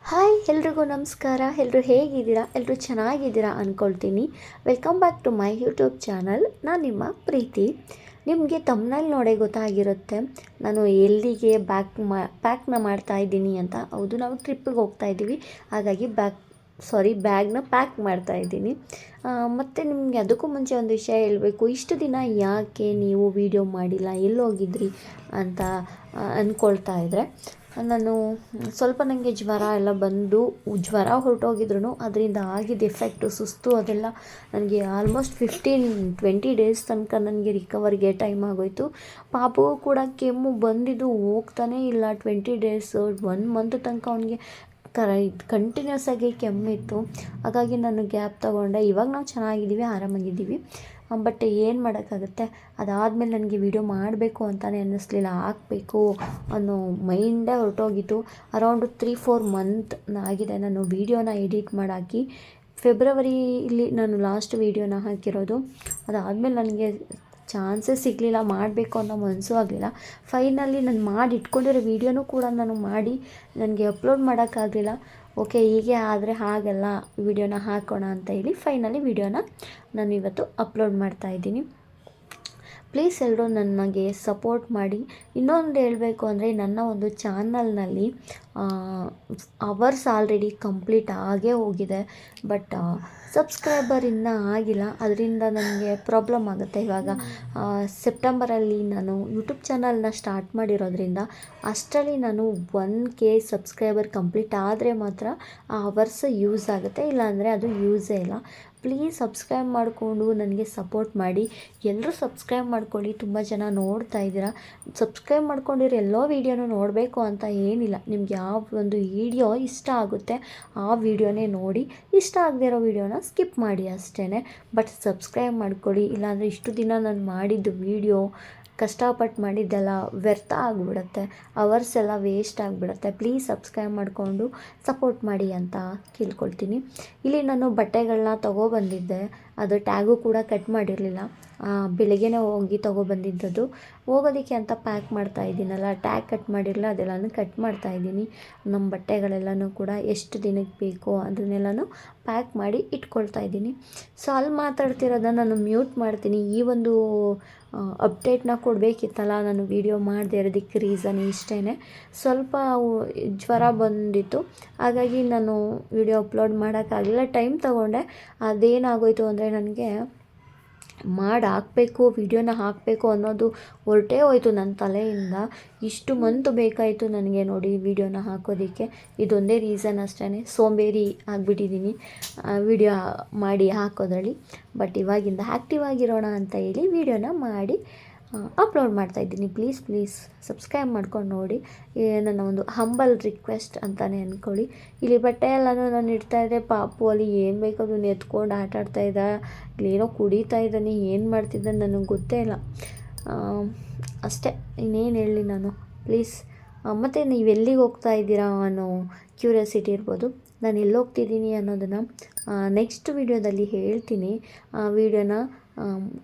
Hi ಎಲ್ರಿಗೂ ನಮಸ್ಕಾರ. ಎಲ್ಲರೂ ಹೇಗಿದ್ದೀರಾ? ಎಲ್ಲರೂ ಚೆನ್ನಾಗಿದ್ದೀರಾ ಅಂದ್ಕೊಳ್ತೀನಿ. Welcome back to my YouTube channel. ನಾನು ನಿಮ್ಮ ಪ್ರೀತಿ. ನಿಮಗೆ ತಮ್ನಲ್ಲಿ ನೋಡೇ ಗೊತ್ತಾಗಿರುತ್ತೆ ನಾನು ಎಲ್ಲಿಗೆ ಪ್ಯಾಕ್ನ ಮಾಡ್ತಾ ಇದ್ದೀನಿ ಅಂತ. ಹೌದು, ನಾವು ಟ್ರಿಪ್ಪಿಗೆ ಹೋಗ್ತಾ ಇದ್ದೀವಿ, ಹಾಗಾಗಿ ಬ್ಯಾಗ್ನ ಪ್ಯಾಕ್ ಮಾಡ್ತಾ ಇದ್ದೀನಿ. ಮತ್ತು ನಿಮಗೆ ಅದಕ್ಕೂ ಮುಂಚೆ ಒಂದು ವಿಷಯ ಹೇಳಬೇಕು. ಇಷ್ಟು ದಿನ ಯಾಕೆ ನೀವು ವಿಡಿಯೋ ಮಾಡಿಲ್ಲ, ಎಲ್ಲೋಗಿದ್ರಿ ಅಂತ ಅಂದ್ಕೊಳ್ತಾ ಇದ್ದರೆ, ನಾನು ಸ್ವಲ್ಪ ನನಗೆ ಜ್ವರ ಎಲ್ಲ ಬಂದು ಜ್ವರ ಹೊರಟೋಗಿದ್ರು ಅದರಿಂದ ಆಗಿದ್ದ ಎಫೆಕ್ಟು ಸುಸ್ತು ಅದೆಲ್ಲ ನನಗೆ ಆಲ್ಮೋಸ್ಟ್ 15-20 ಡೇಸ್ ತನಕ ನನಗೆ ರಿಕವರಿಗೆ ಟೈಮ್ ಆಗೋಯಿತು. ಪಾಪು ಕೂಡ ಕೆಮ್ಮು ಬಂದಿದ್ದು ಹೋಗ್ತಾನೇ ಇಲ್ಲ. 20 ಡೇಸ್ 1 ಮಂತ್ ತನಕ ಅವನಿಗೆ ಕಂಟಿನ್ಯೂಸ್ ಆಗಿ ಕೆಮ್ಮಿತ್ತು. ಹಾಗಾಗಿ ನಾನು ಗ್ಯಾಪ್ ತೊಗೊಂಡೆ. ಇವಾಗ ನಾವು ಚೆನ್ನಾಗಿದ್ದೀವಿ, ಆರಾಮಾಗಿದ್ದೀವಿ. ಬಟ್ ಏನು ಮಾಡೋಕ್ಕಾಗುತ್ತೆ. ಅದಾದಮೇಲೆ ನನಗೆ ವಿಡಿಯೋ ಮಾಡಬೇಕು ಅಂತಲೇ ಅನ್ನಿಸ್ಲಿಲ್ಲ, ಹಾಕಬೇಕು ಅನ್ನೋ ಮೈಂಡೇ ಹೊರಟೋಗಿತ್ತು. ಅರೌಂಡ್ 3-4 ಮಂತ್ ಆಗಿದೆ ನಾನು ವೀಡಿಯೋನ ಎಡಿಟ್ ಮಾಡಾಕಿ. ಫೆಬ್ರವರಿಲಿ ನಾನು ಲಾಸ್ಟ್ ವೀಡಿಯೋನ ಹಾಕಿರೋದು. ಅದಾದಮೇಲೆ ನನಗೆ ಚಾನ್ಸೇ ಸಿಗಲಿಲ್ಲ, ಮಾಡಬೇಕು ಅನ್ನೋ ಮನಸ್ಸು ಆಗಲಿಲ್ಲ. ಫೈನಲಿ ನಾನು ಮಾಡಿ ಇಟ್ಕೊಂಡಿರೋ ವೀಡಿಯೋನೂ ಕೂಡ ನಾನು ಮಾಡಿ ನನಗೆ ಅಪ್ಲೋಡ್ ಮಾಡೋಕ್ಕಾಗಲಿಲ್ಲ. ಓಕೆ, ಹೀಗೆ ಆದರೆ ಹಾಗೆಲ್ಲ ವೀಡಿಯೋನ ಹಾಕೋಣ ಅಂತ ಹೇಳಿ ಫೈನಲಿ ವೀಡಿಯೋನ ನಾನು ಇವತ್ತು ಅಪ್ಲೋಡ್ ಮಾಡ್ತಾಯಿದ್ದೀನಿ. ಪ್ಲೀಸ್ ಎಲ್ಲರೂ ನನಗೆ ಸಪೋರ್ಟ್ ಮಾಡಿ. ಇನ್ನೊಂದು ಹೇಳಬೇಕು ಅಂದರೆ, ನನ್ನ ಒಂದು ಚಾನಲ್ನಲ್ಲಿ ಅವರ್ಸ್ ಆಲ್ರೆಡಿ ಕಂಪ್ಲೀಟ್ ಆಗೇ ಹೋಗಿದೆ. ಬಟ್ ಸಬ್ಸ್ಕ್ರೈಬರ್ ಇನ್ನೂ ಆಗಿಲ್ಲ. ಅದರಿಂದ ನನಗೆ ಪ್ರಾಬ್ಲಮ್ ಆಗುತ್ತೆ. ಇವಾಗ ಸೆಪ್ಟೆಂಬರಲ್ಲಿ ನಾನು ಯೂಟ್ಯೂಬ್ ಚಾನಲ್ನ ಸ್ಟಾರ್ಟ್ ಮಾಡಿರೋದ್ರಿಂದ ಅಷ್ಟರಲ್ಲಿ ನಾನು 1K ಸಬ್ಸ್ಕ್ರೈಬರ್ ಕಂಪ್ಲೀಟ್ ಆದರೆ ಮಾತ್ರ ಆ ಅವರ್ಸ್ ಯೂಸ್ ಆಗುತ್ತೆ, ಇಲ್ಲಾಂದರೆ ಅದು ಯೂಸೇ ಇಲ್ಲ. ಪ್ಲೀಸ್ ಸಬ್ಸ್ಕ್ರೈಬ್ ಮಾಡಿಕೊಂಡು ನನಗೆ ಸಪೋರ್ಟ್ ಮಾಡಿ. ಎಲ್ಲರೂ ಸಬ್ಸ್ಕ್ರೈಬ್ ಮಾಡ್ಕೊಳ್ಳಿ. ತುಂಬ ಜನ ನೋಡ್ತಾ ಇದ್ದೀರಾ. ಸಬ್ಸ್ಕ್ರೈಬ್ ಮಾಡ್ಕೊಂಡಿರೋ ಎಲ್ಲೋ ವೀಡಿಯೋನೂ ನೋಡಬೇಕು ಅಂತ ಏನಿಲ್ಲ. ನಿಮ್ಗೆ ಯಾವ ಒಂದು ವೀಡಿಯೋ ಇಷ್ಟ ಆಗುತ್ತೆ ಆ ವೀಡಿಯೋನೇ ನೋಡಿ. ಇಷ್ಟ ಆಗದೇ ಇರೋ ವೀಡಿಯೋನ ಸ್ಕಿಪ್ ಮಾಡಿ ಅಷ್ಟೇ. ಬಟ್ ಸಬ್ಸ್ಕ್ರೈಬ್ ಮಾಡ್ಕೊಳ್ಳಿ. ಇಲ್ಲಾಂದರೆ ಇಷ್ಟು ದಿನ ನಾನು ಮಾಡಿದ್ದು ವೀಡಿಯೋ, ಕಷ್ಟಪಟ್ಟು ಮಾಡಿದ್ದೆಲ್ಲ ವ್ಯರ್ಥ ಆಗಿಬಿಡುತ್ತೆ, ಅವರ್ಸ್ ಎಲ್ಲ ವೇಸ್ಟ್ ಆಗಿಬಿಡುತ್ತೆ. ಪ್ಲೀಸ್ ಸಬ್ಸ್ಕ್ರೈಬ್ ಮಾಡಿಕೊಂಡು ಸಪೋರ್ಟ್ ಮಾಡಿ ಅಂತ ಕೇಳ್ಕೊಳ್ತೀನಿ. ಇಲ್ಲಿ ನಾನು ಬಟ್ಟೆಗಳನ್ನ ತೊಗೊಬಂದಿದ್ದೆ, ಅದು ಟ್ಯಾಗು ಕೂಡ ಕಟ್ ಮಾಡಿರಲಿಲ್ಲ. ಬೆಳಗ್ಗೆನೇ ಹೋಗಿ ತೊಗೊಬಂದಿದ್ದದು. ಹೋಗೋದಕ್ಕೆ ಅಂತ ಪ್ಯಾಕ್ ಮಾಡ್ತಾ ಇದ್ದೀನಲ್ಲ, ಟ್ಯಾಗ್ ಕಟ್ ಮಾಡಿರಲಿಲ್ಲ, ಅದೆಲ್ಲನೂ ಕಟ್ ಮಾಡ್ತಾಯಿದ್ದೀನಿ. ನಮ್ಮ ಬಟ್ಟೆಗಳೆಲ್ಲನೂ ಕೂಡ ಎಷ್ಟು ದಿನಕ್ಕೆ ಬೇಕೋ ಅದನ್ನೆಲ್ಲನೂ ಪ್ಯಾಕ್ ಮಾಡಿ ಇಟ್ಕೊಳ್ತಾ ಇದ್ದೀನಿ. ಸೊ ಅಲ್ಲಿ ಮಾತಾಡ್ತಿರೋದನ್ನ ನಾನು ಮ್ಯೂಟ್ ಮಾಡ್ತೀನಿ. ಈ ಒಂದು ಅಪ್ಡೇಟ್ನ ಕೊಡಬೇಕಿತ್ತಲ್ಲ, ನಾನು ವೀಡಿಯೋ ಮಾಡದೇ ಇರೋದಕ್ಕೆ ರೀಸನ್ ಇಷ್ಟೇ. ಸ್ವಲ್ಪ ಜ್ವರ ಬಂದಿತ್ತು, ಹಾಗಾಗಿ ನಾನು ವೀಡಿಯೋ ಅಪ್ಲೋಡ್ ಮಾಡೋಕ್ಕಾಗಲಿಲ್ಲ, ಟೈಮ್ ತೊಗೊಂಡೆ. ಅದೇನಾಗೋಯಿತು ಅಂದರೆ, ನನಗೆ ಹಾಕಬೇಕು, ವೀಡಿಯೋನ ಹಾಕಬೇಕು ಅನ್ನೋದು ಹೊರಟೇ ಹೋಯಿತು ನನ್ನ ತಲೆಯಿಂದ. ಇಷ್ಟು ಮಂತ್ ಬೇಕಾಯಿತು ನನಗೆ ನೋಡಿ ವೀಡಿಯೋನ ಹಾಕೋದಕ್ಕೆ. ಇದೊಂದೇ ರೀಸನ್ ಅಷ್ಟೇ, ಸೋಂಬೇರಿ ಆಗಿಬಿಟ್ಟಿದ್ದೀನಿ ವೀಡಿಯೋ ಮಾಡಿ ಹಾಕೋದ್ರಲ್ಲಿ. ಬಟ್ ಇವಾಗಿಂದ ಆ್ಯಕ್ಟಿವ್ ಆಗಿರೋಣ ಅಂತ ಹೇಳಿ ವೀಡಿಯೋನ ಮಾಡಿ ಅಪ್ಲೋಡ್ ಮಾಡ್ತಾಯಿದ್ದೀನಿ. ಪ್ಲೀಸ್ ಸಬ್ಸ್ಕ್ರೈಬ್ ಮಾಡ್ಕೊಂಡು ನೋಡಿ. ನನ್ನ ಒಂದು ಹಂಬಲ್ ರಿಕ್ವೆಸ್ಟ್ ಅಂತಲೇ ಅಂದ್ಕೊಳ್ಳಿ. ಇಲ್ಲಿ ಬಟ್ಟೆ ಎಲ್ಲನೂ ನಾನು ಇಡ್ತಾಯಿದ್ದೆ. ಪಾಪು ಅಲ್ಲಿ ಏನು ಬೇಕೋ ಅದನ್ನು ಎತ್ಕೊಂಡು ಆಟಾಡ್ತಾಯಿದ್ದ, ಇಲ್ಲೇನೋ ಕುಡಿತಾ ಇದ್ದಾನೆ, ಏನು ಮಾಡ್ತಿದ್ದಾನೆ ನನಗೆ ಗೊತ್ತೇ ಇಲ್ಲ. ಅಷ್ಟೇ, ಇನ್ನೇನು ಹೇಳಲಿ ನಾನು. ಪ್ಲೀಸ್. ಮತ್ತು ನೀವು ಎಲ್ಲಿಗೆ ಹೋಗ್ತಾ ಇದ್ದೀರಾ ಅನ್ನೋ ಕ್ಯೂರಿಯಾಸಿಟಿ ಇರ್ಬೋದು. ನಾನು ಎಲ್ಲಿ ಹೋಗ್ತಿದ್ದೀನಿ ಅನ್ನೋದನ್ನು ನೆಕ್ಸ್ಟ್ ವೀಡಿಯೋದಲ್ಲಿ ಹೇಳ್ತೀನಿ. ಆ ವೀಡಿಯೋನ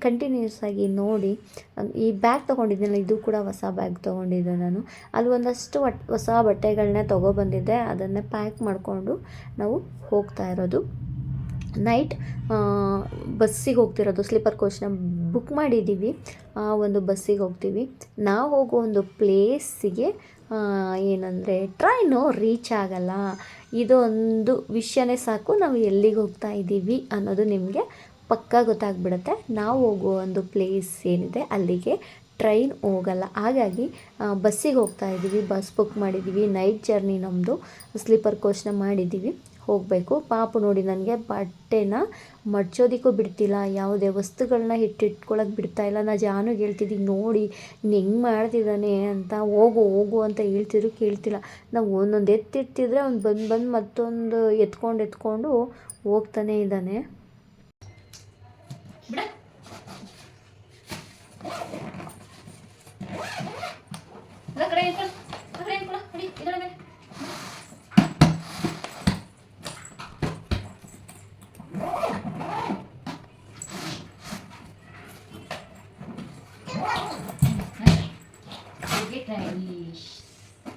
ಕಂಟಿನ್ಯೂಸ್ ಆಗಿ ನೋಡಿ. ಈ ಬ್ಯಾಗ್ ತೊಗೊಂಡಿದ್ದೀನಲ್ಲ, ಇದು ಕೂಡ ಹೊಸ ಬ್ಯಾಗ್ ತೊಗೊಂಡಿದ್ದೆ ನಾನು. ಅಲ್ಲಿ ಒಂದಷ್ಟು ಹೊಸ ಬಟ್ಟೆಗಳನ್ನೇ ತೊಗೊಬಂದಿದ್ದೆ, ಅದನ್ನೇ ಪ್ಯಾಕ್ ಮಾಡಿಕೊಂಡು ನಾವು ಹೋಗ್ತಾ ಇರೋದು. ನೈಟ್ ಬಸ್ಸಿಗೆ ಹೋಗ್ತಿರೋದು. ಸ್ಲೀಪರ್ ಕೋಚ್ನ ಬುಕ್ ಮಾಡಿದ್ದೀವಿ. ಒಂದು ಬಸ್ಸಿಗೆ ಹೋಗ್ತೀವಿ. ನಾವು ಹೋಗೋ ಒಂದು ಪ್ಲೇಸಿಗೆ ಏನಂದರೆ ಟ್ರೈನು ರೀಚ್ ಆಗಲ್ಲ. ಇದೊಂದು ವಿಷಯನೇ ಸಾಕು, ನಾವು ಎಲ್ಲಿಗೆ ಹೋಗ್ತಾ ಇದ್ದೀವಿ ಅನ್ನೋದು ನಿಮಗೆ ಪಕ್ಕಾ ಗೊತ್ತಾಗ್ಬಿಡುತ್ತೆ. ನಾವು ಹೋಗೋ ಒಂದು ಪ್ಲೇಸ್ ಏನಿದೆ ಅಲ್ಲಿಗೆ ಟ್ರೈನ್ ಹೋಗಲ್ಲ. ಹಾಗಾಗಿ ಬಸ್ಸಿಗೆ ಹೋಗ್ತಾ ಇದ್ದೀವಿ. ಬಸ್ ಬುಕ್ ಮಾಡಿದ್ದೀವಿ. ನೈಟ್ ಜರ್ನಿ ನಮ್ಮದು. ಸ್ಲೀಪರ್ ಕೋಚ್ನ ಮಾಡಿದ್ದೀವಿ, ಹೋಗಬೇಕು. ಪಾಪು ನೋಡಿ ನನಗೆ ಬಟ್ಟೆನ ಮಡ್ಚೋದಕ್ಕೂ ಬಿಡ್ತಿಲ್ಲ, ಯಾವುದೇ ವಸ್ತುಗಳನ್ನ ಇಟ್ಕೊಳ್ಳೋಕೆ ಬಿಡ್ತಾಯಿಲ್ಲ. ನಾನು ಜಾನುಗೆ ಹೇಳ್ತಿದ್ದೀನಿ, ನೋಡಿ ಇನ್ನು ಹೆಂಗೆ ಮಾಡ್ತಿದ್ದಾನೆ ಅಂತ. ಹೋಗು ಅಂತ ಹೇಳ್ತಿದ್ರು, ಕೇಳ್ತಿಲ್ಲ. ನಾವು ಒಂದೊಂದು ಎತ್ತಿಡ್ತಿದ್ರೆ ಅವ್ನು ಬಂದು ಮತ್ತೊಂದು ಎತ್ಕೊಂಡು ಹೋಗ್ತಾನೇ ಇದ್ದಾನೆ.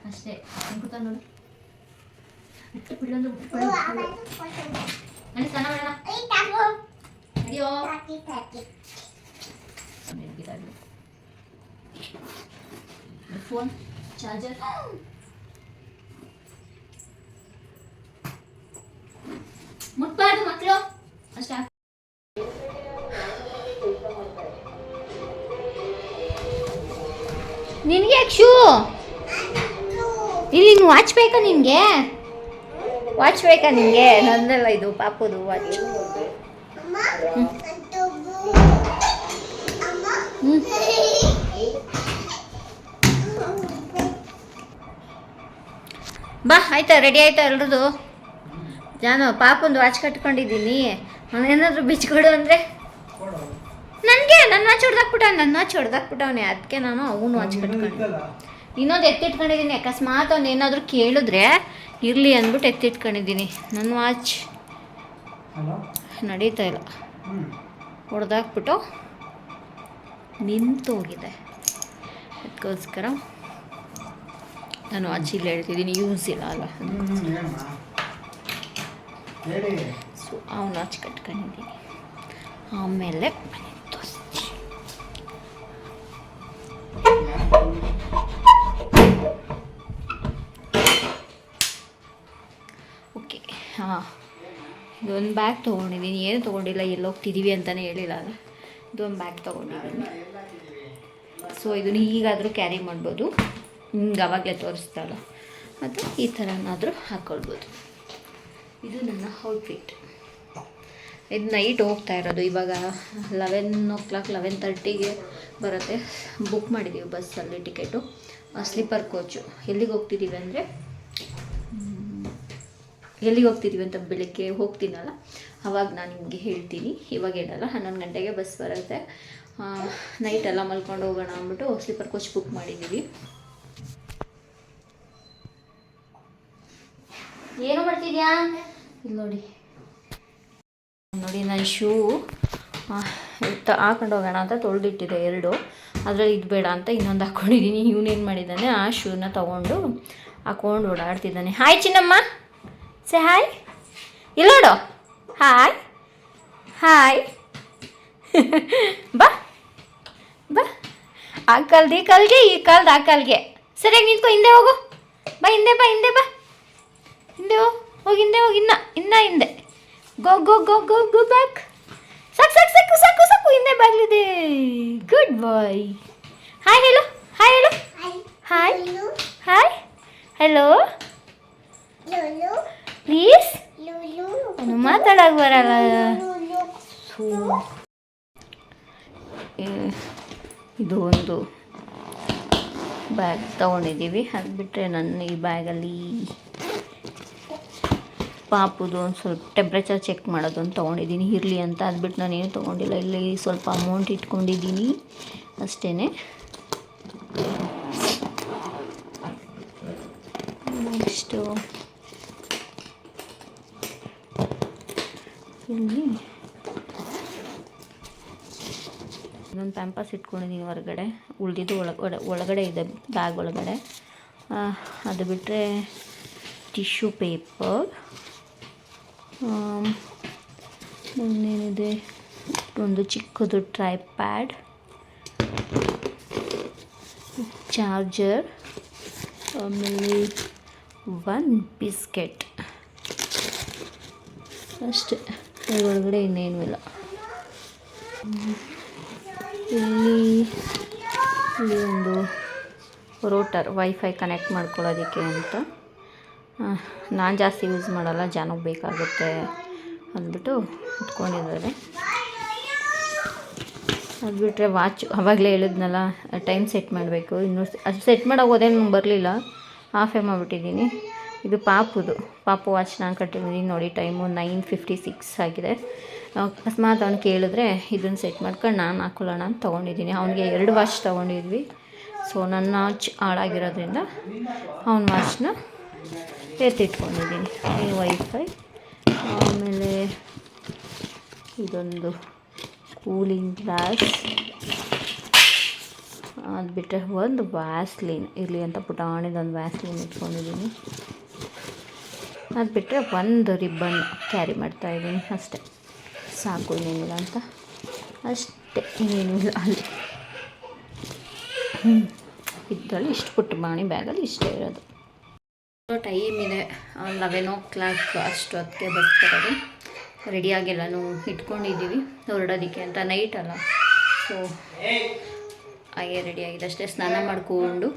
ಅಷ್ಟೇ ನೋಡಿ. ಫೋನ್ ಚಾರ್ಜರ್ ಮುಟ್ಬಾರ್ದು ಮಕ್ಕಳು ಅಷ್ಟೇ. ನಿನಗೆ ಶೂ ಇಲ್ಲಿ ವಾಚ್ ಬೇಕಾ ನಿನಗೆ? ವಾಚ್ ಬೇಕಾ ನಿನಗೆ? ನಂದಲ್ಲ ಇದು ಪಾಪುದು ವಾಚ್. ಬಾ ಆಯ್ತಾ, ರೆಡಿ ಆಯ್ತಾ ಎಲ್ರದು? ನಾನು ಪಾಪಂದು ವಾಚ್ ಕಟ್ಕೊಂಡಿದ್ದೀನಿ. ಅವನೇನಾದರೂ ಬಿಚ್ಕೊಡು ಅಂದರೆ ನನಗೆ ನನ್ನ ವಾಚ್ ಹೊಡೆದಾಕ್ಬಿಟ್ಟವನೇ. ಅದಕ್ಕೆ ನಾನು ಅವನು ವಾಚ್ ಕಟ್ಕೊಂಡು ಇನ್ನೊಂದು ಎತ್ತಿಟ್ಕೊಂಡಿದ್ದೀನಿ. ಅಕಸ್ಮಾತ್ ಅವ್ನು ಏನಾದರೂ ಕೇಳಿದ್ರೆ ಇರಲಿ ಅಂದ್ಬಿಟ್ಟು ಎತ್ತಿಟ್ಕೊಂಡಿದ್ದೀನಿ. ನನ್ನ ವಾಚ್ ನಡೀತಾ ಇಲ್ಲ, ಹೊಡೆದಾಕ್ಬಿಟ್ಟು ನಿಂತೋಗಿದೆ. ಅದಕ್ಕೋಸ್ಕರ ನಾನು ವಾಚ್ ಇಲ್ಲಿ ಹೇಳ್ತಿದ್ದೀನಿ, ಯೂಸ್ ಇಲ್ಲ ಅಲ್ಲ. ಸೊ ಅವನು ವಾಚ್ ಕಟ್ಕೊಂಡಿದ್ದೀನಿ. ಆಮೇಲೆ ಓಕೆ, ಹಾಂ, ಇದೊಂದು ಬ್ಯಾಗ್ ತೊಗೊಂಡಿದ್ದೀನಿ. ಏನು ತೊಗೊಂಡಿಲ್ಲ, ಎಲ್ಲಿ ಹೋಗ್ತಿದ್ದೀವಿ ಅಂತಲೇ ಹೇಳಿಲ್ಲ ಅಲ್ಲ. ಇದೊಂದು ಬ್ಯಾಗ್ ತೊಗೊಂಡಿದ್ದೀನಿ. ಸೊ ಇದನ್ನು ಹೀಗಾದರೂ ಕ್ಯಾರಿ ಮಾಡ್ಬೋದು, ಹಿಂಗೆ ಅವಾಗಲೇ ತೋರಿಸ್ತಾರಲ್ಲ, ಮತ್ತು ಈ ಥರನಾದರೂ ಹಾಕ್ಕೊಳ್ಬೋದು. ಇದು ನನ್ನ ಔಟ್ಫಿಟ್. ಇದು ನೈಟ್ ಹೋಗ್ತಾ ಇರೋದು. ಇವಾಗ 11:30 ಬರುತ್ತೆ. ಬುಕ್ ಮಾಡಿದ್ದೀವಿ ಬಸ್ಸಲ್ಲಿ ಟಿಕೆಟು, ಸ್ಲೀಪರ್ ಕೋಚು. ಎಲ್ಲಿಗೆ ಹೋಗ್ತಿದ್ದೀವಿ ಅಂತ ಬೆಳಗ್ಗೆ ಹೋಗ್ತೀನಲ್ಲ ಅವಾಗ ನಾನು ನಿಮಗೆ ಹೇಳ್ತೀನಿ. ಇವಾಗ ಹೇಳಲ್ಲ. 11 ಗಂಟೆಗೆ ಬಸ್ ಬರುತ್ತೆ. ನೈಟೆಲ್ಲ ಮಲ್ಕೊಂಡು ಹೋಗೋಣ ಅಂದ್ಬಿಟ್ಟು ಸ್ಲೀಪರ್ ಕೋಚ್ ಬುಕ್ ಮಾಡಿದ್ದೀವಿ. ಏನು ಮಾಡ್ತಿದ್ಯಾ? ಇಲ್ಲಿ ನೋಡಿ ನಾನು ಶೂ ಹಾಕೊಂಡು ಹೋಗೋಣ ಅಂತ ತೊಳೆದಿಟ್ಟಿದ್ದೆ 2. ಅದರಲ್ಲಿ ಇದು ಬೇಡ ಅಂತ ಇನ್ನೊಂದು ಹಾಕ್ಕೊಂಡಿದ್ದೀನಿ. ಇವನೇನು ಮಾಡಿದ್ದಾನೆ, ಆ ಶೂನ ತೊಗೊಂಡು ಹಾಕ್ಕೊಂಡು ಓಡಾಡ್ತಿದ್ದಾನೆ. ಹಾಯ್ ಚಿನ್ನಮ್ಮ, ಸೇ ಹಾಯ್. ಇಲ್ಲಿ ನೋಡು, ಹಾಯ್ ಹಾಯ್. ಬಾ ಬಾ, ಆ ಕಾಲ್ದು ಈ ಕಾಲ್ಗೆ, ಈ ಕಾಲ್ದು ಆ ಕಾಲ್ಗೆ. ಸರಿಯಾಗಿ ನಿಂತ್ಕೊ. ಹಿಂದೆ ಹೋಗು, ಬಾ ಹಿಂದೆ ಬಾ, ಹಿಂದೆ ಬಾ, ಹಿಂದೆ ಹೋಗಿ, ಹಿಂದೆ ಹೋಗಿ, ಇನ್ನ ಹಿಂದೆ. ಗೋ ಗೋ ಗೋ ಗೋ ಗೋ ಬ್ಯಾಕ್. ಸಾಕು, ಹಿಂದೆ ಬಾಗ್ಲಿದೆ. ಗುಡ್ ಬಾಯ್. ಹಾಯ್ ಹೇಳು, ಹಾಯ್ ಹಲೋ ಪ್ಲೀಸ್. ನಾನು ಮಾತಾಡೋಕೆ ಬರಲ್ಲ. ಇದು ಒಂದು ಬ್ಯಾಗ್ ತೊಗೊಂಡಿದ್ದೀವಿ. ಅದು ಬಿಟ್ಟರೆ ನನ್ನ ಈ ಬ್ಯಾಗಲ್ಲಿ ಪಾಪುದು ಒಂದು ಸ್ವಲ್ಪ ಟೆಂಪ್ರೇಚರ್ ಚೆಕ್ ಮಾಡೋದೊಂದು ತೊಗೊಂಡಿದ್ದೀನಿ, ಇರಲಿ ಅಂತ. ಅದು ಬಿಟ್ಟು ನಾನೇನು ತೊಗೊಂಡಿಲ್ಲ. ಇಲ್ಲಿ ಸ್ವಲ್ಪ ಅಮೌಂಟ್ ಇಟ್ಕೊಂಡಿದ್ದೀನಿ ಅಷ್ಟೇ. ನೆಕ್ಸ್ಟು ಇಲ್ಲಿ ಇನ್ನೊಂದು ಪ್ಯಾಂಪರ್ಸ್ ಇಟ್ಕೊಂಡಿದ್ದೀನಿ ಹೊರಗಡೆ. ಉಳಿದಿದ್ದು ಒಳಗಡೆ ಇದೆ, ಬ್ಯಾಗ್ ಒಳಗಡೆ. ಅದು ಬಿಟ್ಟರೆ ಟಿಶ್ಯೂ ಪೇಪರ್, ಇನ್ನೇನಿದೆ, ಒಂದು ಚಿಕ್ಕದು ಟ್ರೈಪ್ಯಾಡ್, ಚಾರ್ಜರ್, ಆಮೇಲೆ 1 ಬಿಸ್ಕೆಟ್ ಅಷ್ಟೇ. ಒಳಗಡೆ ಇನ್ನೇನೂ ಇಲ್ಲ. ಇಲ್ಲಿ ಒಂದು ರೋಟರ್, ವೈಫೈ ಕನೆಕ್ಟ್ ಮಾಡ್ಕೊಳ್ಳೋದಕ್ಕೆ ಅಂತ. ನಾನು ಜಾಸ್ತಿ ಯೂಸ್ ಮಾಡಲ್ಲ, ಜನಕ್ಕೆ ಬೇಕಾಗುತ್ತೆ ಅಂದ್ಬಿಟ್ಟು ಇಟ್ಕೊಂಡಿದ್ದಾರೆ. ಅದು ಬಿಟ್ಟರೆ ವಾಚ್, ಆವಾಗಲೇ ಹೇಳಿದ್ನಲ್ಲ ಟೈಮ್ ಸೆಟ್ ಮಾಡಬೇಕು. ಇನ್ನೂ ಅದು ಸೆಟ್ ಮಾಡೋಕೆ ಹೋದೇ ನಂಗೆ ಬರಲಿಲ್ಲ, ಆಫೇ ಮಾಡಿಬಿಟ್ಟಿದ್ದೀನಿ. ಇದು ಪಾಪು ವಾಚ್ ನಾನು ಕಟ್ಟಿದ್ದೀನಿ ನೋಡಿ. ಟೈಮು 9:56 ಆಗಿದೆ. ಅಕಸ್ಮಾತ್ ಅವ್ನು ಕೇಳಿದ್ರೆ ಇದನ್ನು ಸೆಟ್ ಮಾಡ್ಕೊಂಡು ನಾನು ಹಾಕೊಳ್ಳೋಣ ಅಂತ ತೊಗೊಂಡಿದ್ದೀನಿ. ಅವನಿಗೆ 2 ವಾಚ್ ತೊಗೊಂಡಿದ್ವಿ. ಸೊ ನನ್ನ ವಾಚ್ ಹಾಳಾಗಿರೋದ್ರಿಂದ ಅವನ ವಾಚ್ನ ಎತ್ತಿಟ್ಕೊಂಡಿದ್ದೀನಿ. ಈ ವೈಫೈ, ಆಮೇಲೆ ಇದೊಂದು ಕೂಲಿಂಗ್ ಗ್ಲಾಸ್, ಅದು ಬಿಟ್ಟರೆ ಒಂದು ವ್ಯಾಸ್ಲೀನ್ ಇರಲಿ ಅಂತ ಪುಟಾಣಿದೊಂದು ವ್ಯಾಸ್ಲೀನ್ ಇಟ್ಕೊಂಡಿದ್ದೀನಿ. ಅದು ಬಿಟ್ಟರೆ ಒಂದು ರಿಬ್ಬನ್ ಕ್ಯಾರಿ ಮಾಡ್ತಾಯಿದ್ದೀನಿ ಅಷ್ಟೇ, ಸಾಕು ಇನ್ನೇನಿಲ್ಲ ಅಂತ ಅಷ್ಟೇ, ಇನ್ನೇನಿಲ್ಲ ಅಲ್ಲಿ. ಇದರಲ್ಲಿ ಇಷ್ಟು ಪುಟ್ಟ ಬಾಣಿ ಬ್ಯಾಗಲ್ಲಿ ಇಷ್ಟೇ ಇರೋದು. ಟೈಮ್ ಇದೆ 11 o'clock ಅಷ್ಟೊತ್ತಿಗೆ ಬರ್ತಿರೋದು. ರೆಡಿಯಾಗೆಲ್ಲನೂ ಇಟ್ಕೊಂಡಿದ್ದೀವಿ ಹೊರಡೋದಕ್ಕೆ ಅಂತ, ನೈಟ್ ಅಲ್ಲ, ಸೊ ಹಾಗೆ ರೆಡಿಯಾಗಿದೆ ಅಷ್ಟೇ. ಸ್ನಾನ ಮಾಡಿಕೊಂಡು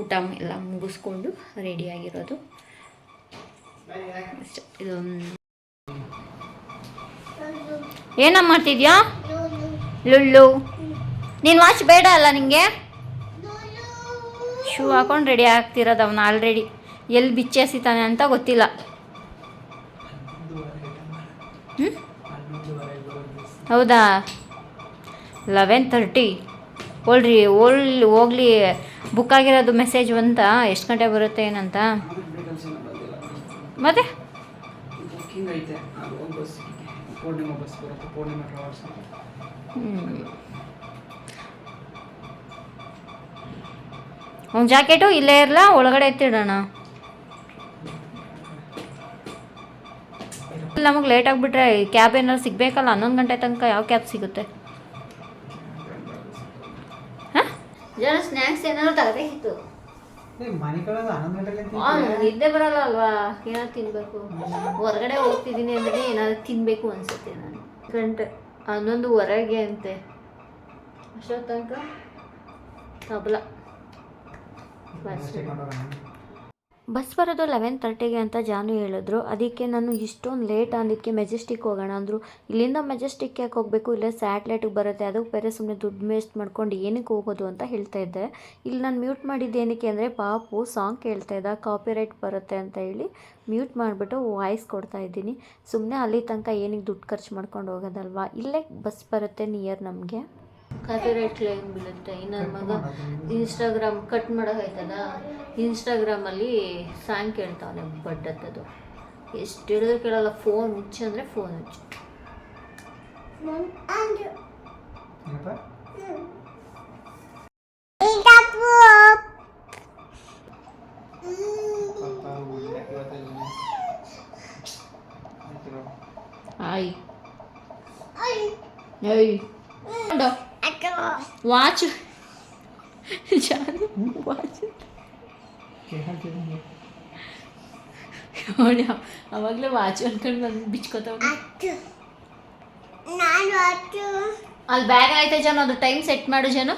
ಊಟ ಎಲ್ಲ ಮುಗಿಸ್ಕೊಂಡು ರೆಡಿಯಾಗಿರೋದು ಅಷ್ಟೇ. ಇದು ಏನಮ್ಮ ಮಾಡ್ತಿದ್ಯಾ ಲುಳ್ಳು? ನೀನು ವಾಚ್ ಬೇಡ ಅಲ್ಲ ನಿಂಗೆ? ಶೂ ಹಾಕೊಂಡು ರೆಡಿ ಆಗ್ತಿರೋದು ಅವನು ಆಲ್ರೆಡಿ. ಎಲ್ಲಿ ಬಿಚ್ಚೆಸಿತಾನೆ ಅಂತ ಗೊತ್ತಿಲ್ಲ. ಹೌದಾ? 11:30 ಹೋಗ್ಲಿ. ಬುಕ್ ಆಗಿರೋದು ಮೆಸೇಜ್ ಬಂತ ಎಷ್ಟು ಗಂಟೆ ಬರುತ್ತೆ ಏನಂತ? ಮತ್ತೆ ಅವ್ನ ಜಾಕೆಟು ಇಲ್ಲೇ ಇರಲ್ಲ, ಒಳಗಡೆ ಎತ್ತಿಡೋಣ. ನಮಗೆ ಲೇಟ್ ಆಗಿಬಿಟ್ರೆ ಕ್ಯಾಬ್ ಏನಾದ್ರು ಸಿಗಬೇಕಲ್ಲ, 11 ಗಂಟೆ ತನಕ ಯಾವ ಕ್ಯಾಬ್ ಸಿಗುತ್ತೆ? ಹಾಂ, ಜನ ಸ್ನ್ಯಾಕ್ಸ್ ಏನಾದ್ರು ತಗೋಬೇಕಿತ್ತು. ನಿದ್ದೆ ಬರಲ್ಲ ಅಲ್ವಾ, ಏನಾದ್ರು ತಿನ್ನಬೇಕು. ಹೊರಗಡೆ ಹೋಗ್ತಿದ್ದೀನಿ ಅಂದರೆ ಏನಾದ್ರು ತಿನ್ನಬೇಕು ಅನಿಸುತ್ತೆ. ನಾನು ಗಂಟೆ 11:15 ಅಂತೆ, ಅಷ್ಟೊತ್ತು ತನಕ ತಬಲ ಬಸ್ ಬರೋದು 11:30 ಅಂತ ಜಾನು ಹೇಳಿದ್ರು. ಅದಕ್ಕೆ ನಾನು ಇಷ್ಟೊಂದು ಲೇಟ್ ಅಂದಿದ್ದಕ್ಕೆ ಮೆಜೆಸ್ಟಿಕ್ ಹೋಗೋಣ ಅಂದರು. ಇಲ್ಲಿಂದ ಮೆಜೆಸ್ಟಿಕ್ ಯಾಕೆ ಹೋಗಬೇಕು, ಇಲ್ಲೇ ಸ್ಯಾಟ್ಲೈಟಿಗೆ ಬರುತ್ತೆ, ಅದಕ್ಕೆ ಬೇರೆ ಸುಮ್ಮನೆ ದುಡ್ಡು ವೇಸ್ಟ್ ಮಾಡ್ಕೊಂಡು ಏನಕ್ಕೆ ಹೋಗೋದು ಅಂತ ಹೇಳ್ತಾ ಇದ್ದೆ. ಇಲ್ಲಿ ನಾನು ಮ್ಯೂಟ್ ಮಾಡಿದ್ದು ಏನಕ್ಕೆ ಅಂದರೆ ಪಾಪು ಸಾಂಗ್ ಕೇಳ್ತಾ ಇದ್ದ, ಕಾಪಿರೈಟ್ ಬರುತ್ತೆ ಅಂತ ಹೇಳಿ ಮ್ಯೂಟ್ ಮಾಡಿಬಿಟ್ಟು ವಾಯ್ಸ್ ಕೊಡ್ತಾ ಇದ್ದೀನಿ. ಸುಮ್ಮನೆ ಅಲ್ಲಿ ತನಕ ಏನಕ್ಕೆ ದುಡ್ಡು ಖರ್ಚು ಮಾಡ್ಕೊಂಡು ಹೋಗೋದಲ್ವಾ, ಇಲ್ಲೇ ಬಸ್ ಬರುತ್ತೆ ನಿಯರ್ ನಮಗೆ. ಕಾಪಿರೈಟ್ ಕ್ಲೇಮ್ ಬೀಳುತ್ತೆ. ಇನ್ನು ನನ್ನ ಮಗ ಇನ್ಸ್ಟಾಗ್ರಾಮ್ ಕಟ್ ಮಾಡೋಕಾಯ್ತದ, ಇನ್ಸ್ಟಾಗ್ರಾಮಲ್ಲಿ ಸಾಂಗ್ ಕೇಳ್ತಾವನೆ ಬಡ್ಡತ್ತದು. ಎಷ್ಟು ಹೇಳಿದ್ರು ಕೇಳಲ್ಲ. ಫೋನ್ ಹುಚ್ಚು ಅಂದರೆ ಫೋನ್ ಹುಚ್ಚು. ಆಯ್ ವಾಚ್ ವಾಚ್ ಅವಾಗಲೇ ವಾಚ್ ಅನ್ಕೊಂಡು ಬಂದು ಬಿಚ್ಕೋತಾವ. ಅಲ್ಲಿ ಬ್ಯಾಗ್ ಆಯ್ತಾ ಜನ, ಅದು ಟೈಮ್ ಸೆಟ್ ಮಾಡು ಜನ,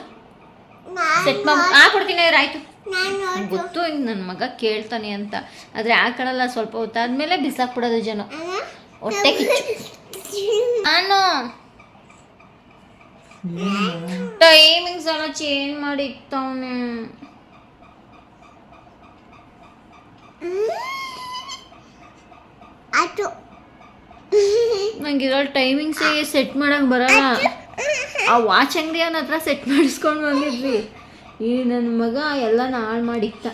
ಸೆಟ್ ಮಾಡಿ ಹಾಕೊಡ್ತೀನಿ. ಆಯ್ತು, ಗೊತ್ತು ಹಿಂಗೆ ನನ್ನ ಮಗ ಕೇಳ್ತಾನೆ ಅಂತ, ಆದರೆ ಹಾಕೊಳ್ಳಲ್ಲ. ಸ್ವಲ್ಪ ಹೊತ್ತಾದ್ಮೇಲೆ ಬಿಸಾಕ್ಬಿಡೋದು ಜನ, ಹೊಟ್ಟೆ ಕಿಚ್ಚು. ನಾನು ಟೈಮಿಂಗ್ಸ್ ಎಲ್ಲ ಚೇಂಜ್ ಮಾಡಿ ಇಕ್ತವನೆ. ನಂಗೆ ಇರೋ ಟೈಮಿಂಗ್ಸೇ ಸೆಟ್ ಮಾಡೋಕೆ ಬರಲ್ಲ. ಆ ವಾಚ್ ಅಂಗಡಿ ಅವನ ಹತ್ರ ಸೆಟ್ ಮಾಡಿಸ್ಕೊಂಡು ಬಂದಿದ್ವಿ. ಈ ನನ್ನ ಮಗ ಎಲ್ಲ ಹಾಳು ಮಾಡಿಕ್ತ.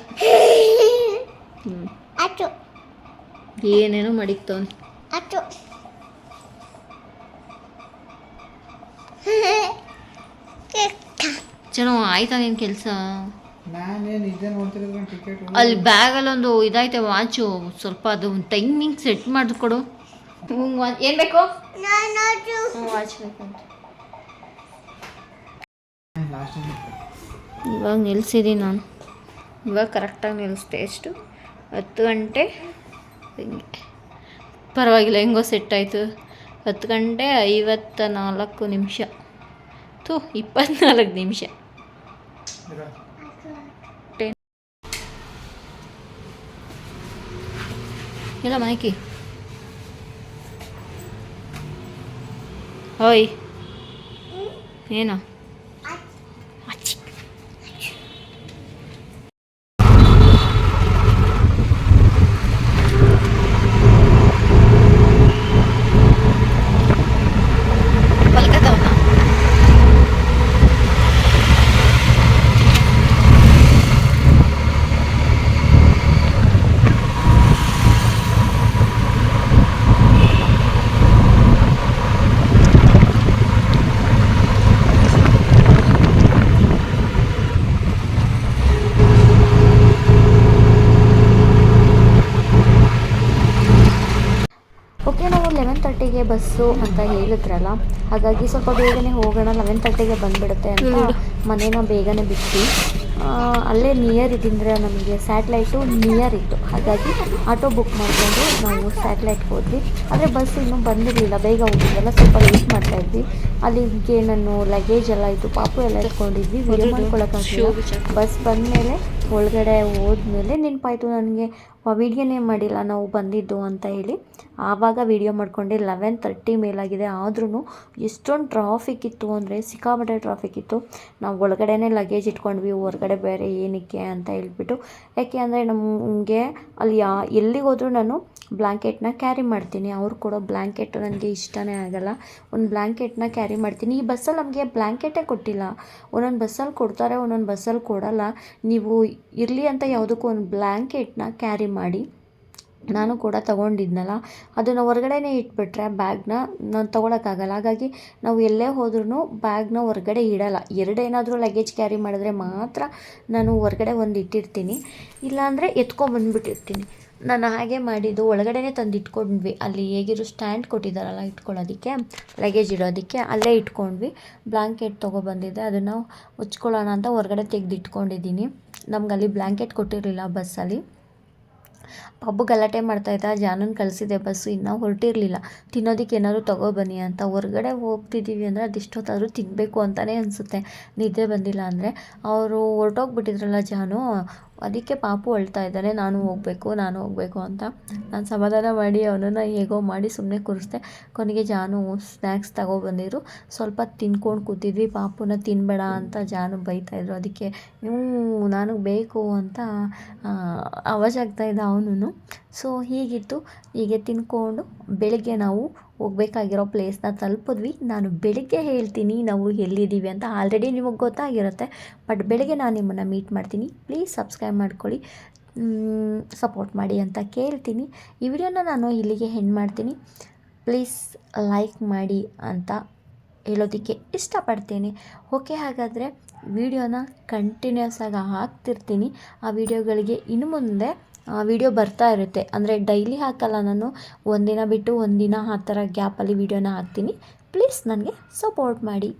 ಏನೇನೋ ಮಾಡಿಕ್ತವನೆ. ಚಲೋ ಆಯ್ತಾ ನಿನ್ನ ಕೆಲಸ? ಅಲ್ಲಿ ಬ್ಯಾಗಲ್ಲಿ ಒಂದು ಇದಾಯ್ತೆ ವಾಚು, ಸ್ವಲ್ಪ ಅದು ಟೈಮಿಂಗ್ ಸೆಟ್ ಮಾಡಿಕೊಡು. ಏನು ಬೇಕು? ವಾಚ್ ಬೇಕಂತ ಇವಾಗ ನಿಲ್ಸಿದ್ದೀನಿ ನಾನು. ಇವಾಗ ಕರೆಕ್ಟಾಗಿ ನಿಲ್ಲಿಸ್ದೆ. ಎಷ್ಟು? 10 ಗಂಟೆ ಹಿಂಗೆ ಪರವಾಗಿಲ್ಲ, ಹೆಂಗೋ ಸೆಟ್ ಆಯಿತು. 10 ಗಂಟೆ 54 ನಿಮಿಷ. 24 ನಿಮಿಷ. ಇಲ್ಲ ಮೈಕಿ ಓಯ್ ಏನೋ ಓಕೆ, ನಾವು 11:30ಗೆ ಬಸ್ಸು ಅಂತ ಹೇಳಿದ್ರಲ್ಲ, ಹಾಗಾಗಿ ಸ್ವಲ್ಪ ಬೇಗನೆ ಹೋಗೋಣ, 11:30ಗೆ ಬಂದುಬಿಡುತ್ತೆ ಅಂತ ಮನೇನ ಬೇಗನೆ ಬಿಟ್ಟು ಅಲ್ಲೇ ನಿಯರ್ ಇದ್ದಿಂದ್ರೆ ನಮಗೆ ಸ್ಯಾಟ್ಲೈಟು ನಿಯರ್ ಇತ್ತು, ಹಾಗಾಗಿ ಆಟೋ ಬುಕ್ ಮಾಡಿಕೊಂಡು ನಾವು ಸ್ಯಾಟ್ಲೈಟ್ಗೆ ಹೋದ್ವಿ. ಆದರೆ ಬಸ್ ಇನ್ನೂ ಬಂದಿರಲಿಲ್ಲ, ಬೇಗ ಹೋಗಿದ್ವಲ್ಲ, ಸ್ವಲ್ಪ ವೇಟ್ ಮಾಡ್ತಾಯಿದ್ವಿ. ಅಲ್ಲಿಗೆ ನಾನು ಲಗೇಜ್ ಎಲ್ಲ ಇತ್ತು, ಪಾಪು ಎಲ್ಲ ಇಟ್ಕೊಂಡಿದ್ವಿ, ವಿಡಿಯೋ ಮಾಡ್ಕೊಳಕ್ಕಾಗಲಿಲ್ಲ. ಬಸ್ ಬಂದಮೇಲೆ ಒಳಗಡೆ ಹೋದ್ಮೇಲೆ ನೆನಪಾಯಿತು ನನಗೆ, ವೀಡಿಯೋನೇ ಮಾಡಿಲ್ಲ ನಾವು ಬಂದಿದ್ದು ಅಂತ ಹೇಳಿ. ಆವಾಗ ವೀಡಿಯೋ ಮಾಡಿಕೊಂಡೆ. 11:30 ಮೇಲಾಗಿದೆ, ಆದ್ರೂ ಎಷ್ಟೊಂದು ಟ್ರಾಫಿಕ್ ಇತ್ತು ಅಂದರೆ ಸಿಕ್ಕಾಪಟ್ಟೆ ಟ್ರಾಫಿಕ್ ಇತ್ತು. ನಾವು ಒಳಗಡೆನೇ ಲಗೇಜ್ ಇಟ್ಕೊಂಡ್ವಿ, ಹೊರಗಡೆ ಬೇರೆ ಏನಕ್ಕೆ ಅಂತ ಹೇಳ್ಬಿಟ್ಟು. ಯಾಕೆ ಅಂದರೆ ನಮಗೆ ಅಲ್ಲಿ ಎಲ್ಲಿಗೆ ಹೋದರೂ ನಾನು ಬ್ಲ್ಯಾಂಕೆಟ್ನ ಕ್ಯಾರಿ ಮಾಡ್ತೀನಿ. ಅವ್ರು ಕೊಡೋ ಬ್ಲ್ಯಾಂಕೆಟ್ ನನಗೆ ಇಷ್ಟನೇ ಆಗಲ್ಲ, ಒಂದು ಬ್ಲ್ಯಾಂಕೆಟ್ನ ಕ್ಯಾರಿ ಮಾಡ್ತೀನಿ. ಈ ಬಸ್ಸಲ್ಲಿ ನಮಗೆ ಬ್ಲ್ಯಾಂಕೆಟೇ ಕೊಟ್ಟಿಲ್ಲ. ಒಂದೊಂದು ಬಸ್ಸಲ್ಲಿ ಕೊಡ್ತಾರೆ, ಒಂದೊಂದು ಬಸ್ಸಲ್ಲಿ ಕೊಡಲ್ಲ. ನೀವು ಇರಲಿ ಅಂತ ಯಾವುದಕ್ಕೂ ಒಂದು ಬ್ಲ್ಯಾಂಕೆಟ್ನ ಕ್ಯಾರಿ ಮಾಡಿ. ನಾನು ಕೂಡ ತೊಗೊಂಡಿದ್ನಲ್ಲ, ಅದನ್ನು ಹೊರಗಡೆನೇ ಇಟ್ಬಿಟ್ರೆ ಬ್ಯಾಗ್ನ ನಾನು ತೊಗೊಳಕ್ಕಾಗಲ್ಲ. ಹಾಗಾಗಿ ನಾವು ಎಲ್ಲೇ ಹೋದ್ರೂ ಬ್ಯಾಗ್ನ ಹೊರಗಡೆ ಇಡಲ್ಲ. ಎರಡೇನಾದರೂ ಲಗೇಜ್ ಕ್ಯಾರಿ ಮಾಡಿದ್ರೆ ಮಾತ್ರ ನಾನು ಹೊರಗಡೆ ಒಂದು ಇಟ್ಟಿರ್ತೀನಿ, ಇಲ್ಲಾಂದರೆ ಎತ್ಕೊಂಬಂದುಬಿಟ್ಟಿರ್ತೀನಿ. ನಾನು ಹಾಗೆ ಮಾಡಿದ್ದು, ಒಳಗಡೆನೇ ತಂದು ಇಟ್ಕೊಂಡ್ವಿ. ಅಲ್ಲಿ ಹೇಗಿರೋ ಸ್ಟ್ಯಾಂಡ್ ಕೊಟ್ಟಿದ್ದಾರಲ್ಲ ಇಟ್ಕೊಳ್ಳೋದಕ್ಕೆ, ಲಗೇಜ್ ಇಡೋದಕ್ಕೆ, ಅಲ್ಲೇ ಇಟ್ಕೊಂಡ್ವಿ. ಬ್ಲ್ಯಾಂಕೆಟ್ ತೊಗೊಬಂದಿದ್ದೆ, ಅದನ್ನು ಹೊಚ್ಕೊಳ್ಳೋಣ ಅಂತ ಹೊರಗಡೆ ತೆಗೆದು ಇಟ್ಕೊಂಡಿದ್ದೀನಿ. ನಮ್ಗೆ ಅಲ್ಲಿ ಬ್ಲ್ಯಾಂಕೆಟ್ ಕೊಟ್ಟಿರಲಿಲ್ಲ ಬಸ್ಸಲ್ಲಿ. ಪಾಪು ಗಲಾಟೆ ಮಾಡ್ತಾಯಿದ್ದ, ಜಾನನ್ ಕಳಿಸಿದೆ ಬಸ್ಸು ಇನ್ನೂ ಹೊರಟಿರಲಿಲ್ಲ, ತಿನ್ನೋದಕ್ಕೆ ಏನಾದರೂ ತೊಗೊಬನ್ನಿ ಅಂತ. ಹೊರಗಡೆ ಹೋಗ್ತಿದ್ದೀವಿ ಅಂದರೆ ಅದೆಷ್ಟೊತ್ತಾದರೂ ತಿನ್ನಬೇಕು ಅಂತಲೇ ಅನಿಸುತ್ತೆ, ನಿದ್ದೆ ಬಂದಿಲ್ಲ ಅಂದರೆ. ಅವರು ಹೊರಟೋಗ್ಬಿಟ್ಟಿದ್ರಲ್ಲ ಜಾನು, ಅದಕ್ಕೆ ಪಾಪು ಅಳ್ತಾ ಇದ್ದಾನೆ, ನಾನು ಹೋಗಬೇಕು ಅಂತ. ನಾನು ಸಮಾಧಾನ ಮಾಡಿ ಅವನನ್ನು ಹೇಗೋ ಮಾಡಿ ಸುಮ್ಮನೆ ಕೂರಿಸ್ದೆ. ಕೊನೆಗೆ ಜಾನು ಸ್ನ್ಯಾಕ್ಸ್ ತಗೊಬಂದಿದ್ರು, ಸ್ವಲ್ಪ ತಿನ್ಕೊಂಡು ಕೂತಿದ್ವಿ. ಪಾಪುನ ತಿನ್ನಬೇಡ ಅಂತ ಜಾನು ಬೈತಾಯಿದ್ರು, ಅದಕ್ಕೆ ನಾನು ಬೇಕು ಅಂತ ಆವಾಜ್ ಆಗ್ತಾಯಿದ್ದ ಅವನು. ಸೊ ಹೀಗಿತ್ತು. ಹೀಗೆ ತಿನ್ಕೊಂಡು ಬೆಳಗ್ಗೆ ನಾವು ಹೋಗ್ಬೇಕಾಗಿರೋ ಪ್ಲೇಸ್ನ ತಲುಪಿದ್ವಿ. ನಾನು ಬೆಳಗ್ಗೆ ಹೇಳ್ತೀನಿ ನಾವು ಎಲ್ಲಿದ್ದೀವಿ ಅಂತ, ಆಲ್ರೆಡಿ ನಿಮಗೆ ಗೊತ್ತಾಗಿರುತ್ತೆ, ಬಟ್ ಬೆಳಗ್ಗೆ ನಾನು ನಿಮ್ಮನ್ನು ಮೀಟ್ ಮಾಡ್ತೀನಿ. ಪ್ಲೀಸ್ ಸಬ್ಸ್ಕ್ರೈಬ್ ಮಾಡ್ಕೊಳ್ಳಿ, ಸಪೋರ್ಟ್ ಮಾಡಿ ಅಂತ ಕೇಳ್ತೀನಿ. ಈ ವಿಡಿಯೋನ ನಾನು ಇಲ್ಲಿಗೆ ಎಂಡ್ ಮಾಡ್ತೀನಿ. ಪ್ಲೀಸ್ ಲೈಕ್ ಮಾಡಿ ಅಂತ ಹೇಳೋದಕ್ಕೆ ಇಷ್ಟಪಡ್ತೀನಿ. ಓಕೆ, ಹಾಗಾದರೆ ವಿಡಿಯೋನ ಕಂಟಿನ್ಯೂಸ್ ಆಗಿ ಹಾಕ್ತಿರ್ತೀನಿ. ಆ ವಿಡಿಯೋಗಳಿಗೆ ಇನ್ನು ಮುಂದೆ ವಿಡಿಯೋ ಬರ್ತಾ ಇರುತ್ತೆ, ಅಂದರೆ ಡೈಲಿ ಹಾಕಲ್ಲ ನಾನು, ಒಂದಿನ ಬಿಟ್ಟು ಒಂದಿನ ಆ ಥರ ಗ್ಯಾಪಲ್ಲಿ ವಿಡಿಯೋನ ಹಾಕ್ತೀನಿ. ಪ್ಲೀಸ್ ನನಗೆ ಸಪೋರ್ಟ್ ಮಾಡಿ.